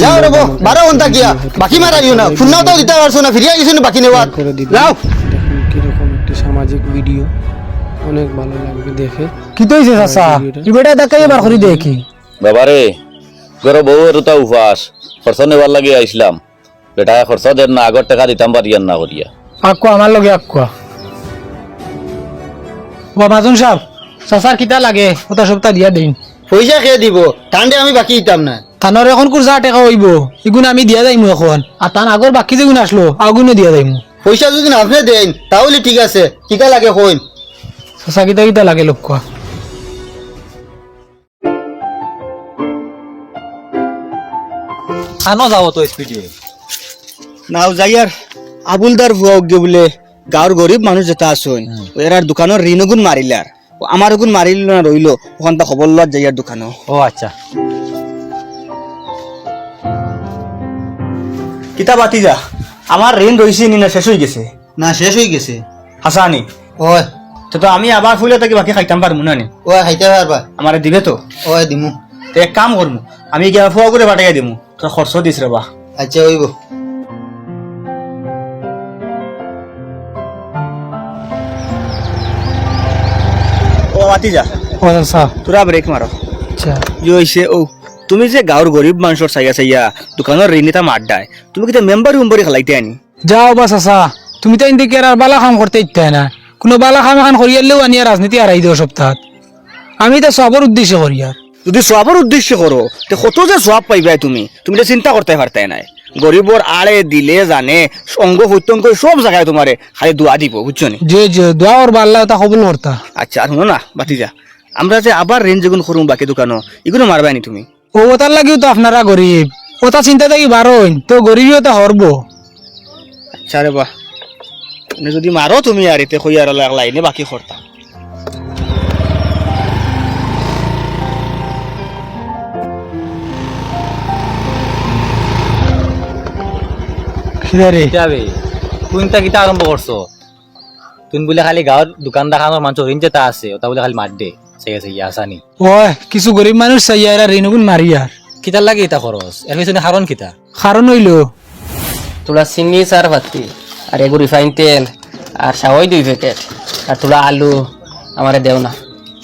যাও রে বো 12 ঘন্টা কিয়া বাকি মারাইও না ফোনও তো দিতে পারছো না ফিরিয়া গেছো না বাকি নেওয়া যাও কিরকম একটি সামাজিক ভিডিও অনেক ভালো লাগবে দেখে কি তৈছে চাচা ইবেটা দেখাই এবার করি দেখি বাবারে গরো বউ রুতা উপাস খরচ নেবার লাগে আইসলাম বেটা খরচ দেন না আগর টাকা দিতাম পারিয়ান না করিয়া আকো আমার লগে আকো ও মাজন সাহেব চাচার কিতা লাগে ওটা সপ্তাহ দিয়া দিন পয়সা খেয়ে দিব টান্ডে আমি বাকি দিতাম না থানোর এখন কুরসা টাকা হইব এগুন আমি দিয়া যাইমু এখন আর তান আগর বাকি যেগুন আসলো আগুনে দিয়া যাইমু পয়সা যদি না আপনি দেন তাহলে ঠিক আছে কিটা লাগে কইন চাচা কিতা কিতা লাগে লোক কোয়া আনো যাব তো স্পিডে নাও যাইয়ার আবুলদার ভুয়াও গে বলে গাঁর গরিব মানুষ যেটা আসুন এরার দোকানের ঋণগুণ মারিলার আমার গুণ মারিল না রইলো ওখান তা খবর লওয়ার যাইয়ার দোকানও ও আচ্ছা কিতা বাতি যা আমার ঋণ রইছে নি না শেষ হয়ে গেছে না শেষ হয়ে গেছে হাসানি ওই তো আমি আবার ফুলে তাকে বাকি খাইতাম পারমু না নি ও খাইতে পারবা আমারে দিবে তো ও দিমু তো এক কাম করমু আমি গিয়া ফুয়া করে পাঠাইয়া দিমু তো খরচ দিস রে বা আচ্ছা হইব ও বাতি যা ও চাচা তোরা ব্রেক মারো আচ্ছা ইয়ে হইছে ও তুমি যে গাঁর গরিব মানুষের চাইয়া চাইয়া দোকানের ঋণ এটা মারডায় তুমি কিতা মেম্বারি উম্বারি খেলাইতে আনি যাও বা চাচা তুমি তো ইন্দিকে আর বালা কাম করতে ইচ্ছা না কোনো বালা কাম এখন করিয়ালেও আনিয়া রাজনীতি হারাই দেও সপ্তাহ আমি তো সবর উদ্দেশ্য করি আর যদি সবার উদ্দেশ্য করো তো কত যে সব পাইবাই তুমি তুমি তো চিন্তা করতে পারতে নাই গরিবর আড়ে দিলে জানে সঙ্গ প্রত্যঙ্গ সব জায়গায় তোমারে খালি দোয়া দিব বুঝছো নি যে যে দোয়া ওর বাল্লা তা কবুল করতা আচ্ছা আর শুনো না বাতিজা আমরা যে আবার রেঞ্জ যেগুলো করুম বাকি দোকানো এগুলো মারবাই নি তুমি ও ওটার লাগিও তো আপনারা গরিব ওটা চিন্তা থাকি বারোইন তো গরিবও তো হরব আচ্ছা রে বাহ তুমি যদি মারো তুমি আর এতে কই আর লাইনে বাকি করতা খিদারে যাবে কোনটা কিতা আরম্ভ করছো তুমি বলে খালি গাঁৱৰ দোকান দেখানোর মানুষ ঋণ যেটা আছে ওটা বলে খালি মার দে ঠিক আছে ইয়া আসানি ওই কিছু গরিব মানুষ চাই আর ঋণগুন মারি আর কিতার লাগে এটা খরচ এর পিছনে কারণ কিতা কারণ হইল তোলা চিনি 4 পাতি আর এগু রিফাইন তেল আর সাওয়াই 2 প্যাকেট আর তোলা আলু আমারে দেও না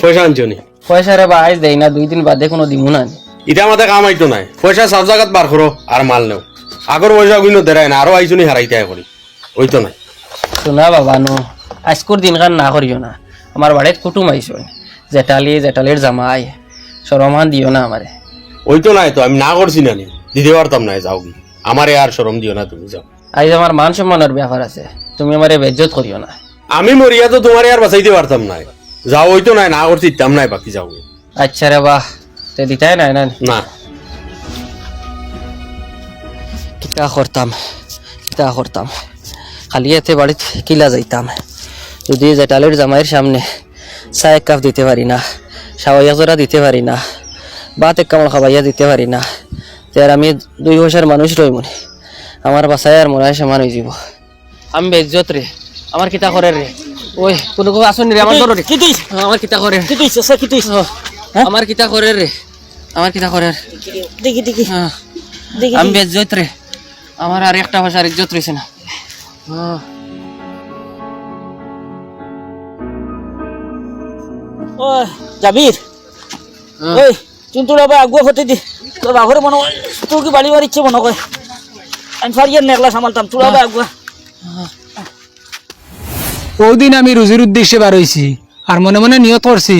পয়সা আনছনি পয়সা রে ভাই দেই না 2 দিন বাদে কোনো দিমু না এটা আমাদের কাম আইতো নাই পয়সা সব জায়গাত বার করো আর মাল নেও আগর পয়সা গুলো দেরাই না আরো আইছনি হারাইতে করি ওইতো নাই শোনা বাবা নো আজকের দিন কান না করিও না আমার বাড়িতে কুটুম আইছো জেঠালির জামাই শরমান দিও না আমারে ওইতো নাই তো আমি না করছি না নি দিতে পারতাম না যাও কি আমারে আর শরম দিও না তুমি যাও আজ আমার মান সম্মানের ব্যাপার আছে তুমি আমারে বেজ্জত করিও না আমি মরিয়া তো তোমারে আর বাঁচাইতে পারতাম না যাও ওইতো নাই না করছি ইতাম নাই বাকি যাও আচ্ছা রে বাহ তে দিতাই নাই না না কিতা করতাম খালি এতে বাড়িতে কিলা যাইতাম যদি জেঠালির জামাইয়ের সামনে চা 1 কাপ দিতে পারি না সাওয়াইয়া জোড়া দিতে পারি না ভাত 1 কামড় খাবাইয়া দিতে পারি না তার আমি 2 বছর মানুষ রইমনি আমার বাসায় আর মরায় সমান হয়ে যাব আমি বেজ্জত রে আমার কিতা করে রে ওই কোনো কো আসন রে আমার ধরে কি দিস আমার কিতা করে কি দিস কি দিস আমার কিতা করে রে আমার কিতা করে দেখি হ্যাঁ আমি বেজ্জত রে আমার আর একটা ভাষার ইজ্জত রইছে না ও জাবির ওই চিন্তুরা ভাই আগুয়া হতে দি তোর বাঘরে মনে হয় তোর কি বাড়ি বাড়ি ইচ্ছে মনে হয় আমি ফারিয়ার নেগলা সামালতাম তুরা ভাই আগুয়া ওদিন আমি রুজির উদ্দেশ্যে বার হইছি আর মনে মনে নিয়ত করছি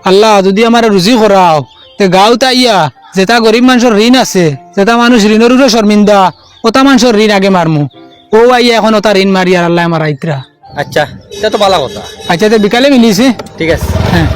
আল্লাহ যদি আমার রুজি করাও তে গাঁও তাইয়া যেটা গরিব মানুষের ঋণ আছে যেটা মানুষ ঋণের উপরে শর্মিন্দা ওটা মানুষের ঋণ আগে মারমু ও আইয়া এখন ওটা ঋণ মারি আর আল্লাহ আমার আইতরা আচ্ছা এটা তো ভালো কথা আচ্ছা তো বিকালে মিলিছে ঠিক আছে হ্যাঁ